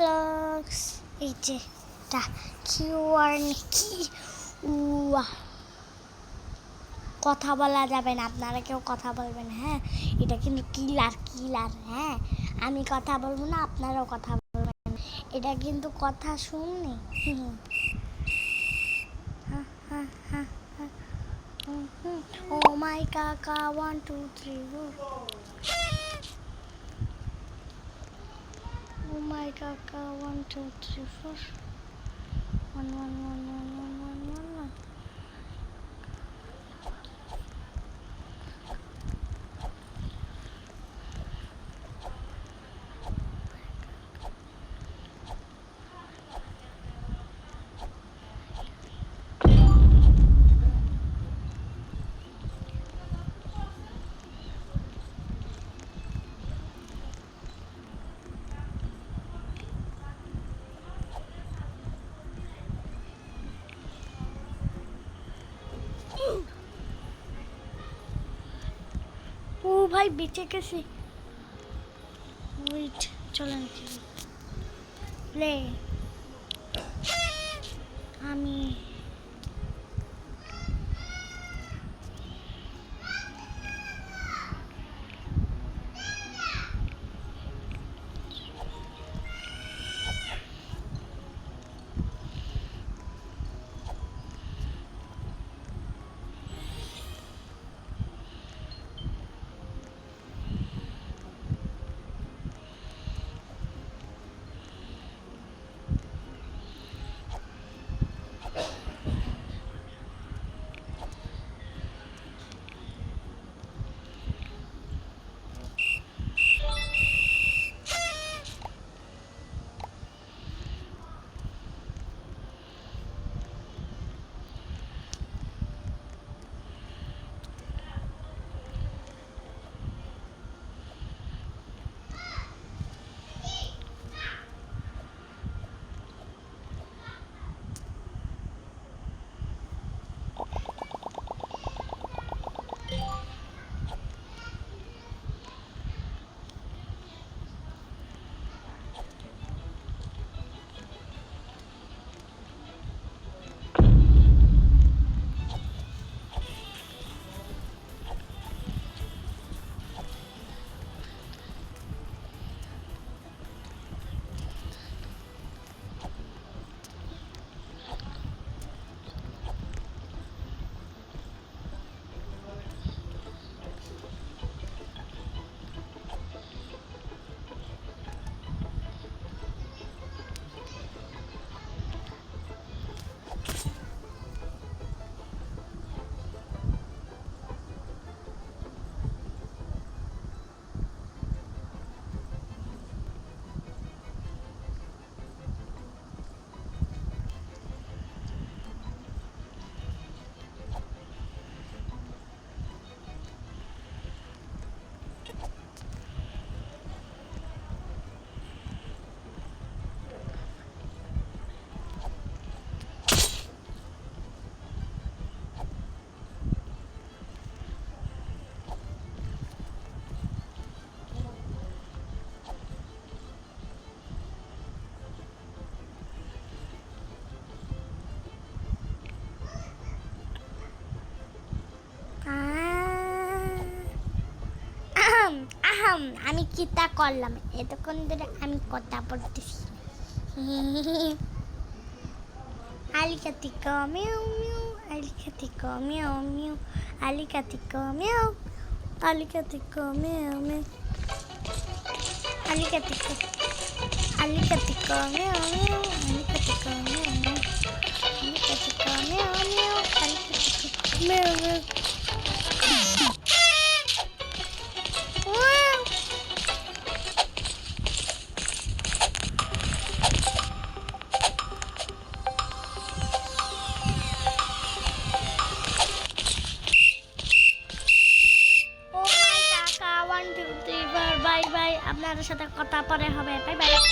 Blogs. এই যে এটা কিউআর কি উয়া কথা বলা যাবে না, আপনারা কেউ কথা বলবেন। হ্যাঁ, এটা কিন্তু কিলার। হ্যাঁ, আমি কথা বলবো না, আপনারাও কথা বলবেন। এটা কিন্তু কথা শুননি। ও মাই কাকা 1 2 3 4। ও মাই কাকা 1 2 3 4 1 1 1 1 1 1 1 1। ও ভাই বেঁচে গেছি। ওয়েট, চলেন প্লে। আমি আমি কিতা করলাম এতক্ষণ ধরে, আমি কথা বলতেছি। আলিকাতিকা মিউ মিউ, আলিকাতিকা মিউ মিউ, আলিকাতিকা মিউ, আলিকাতিকা মিউ মিউ, আলিকাতিকা, আলিকাতিকা মিউ মিউ, আলিকাতিকা মিউ মিউ, আলিকাতিকা মিউ মিউ, আলিকাতিকা মিউ মিউ। বাই বাই, আপনাদের সাথে কথা পরে হবে। Bye by.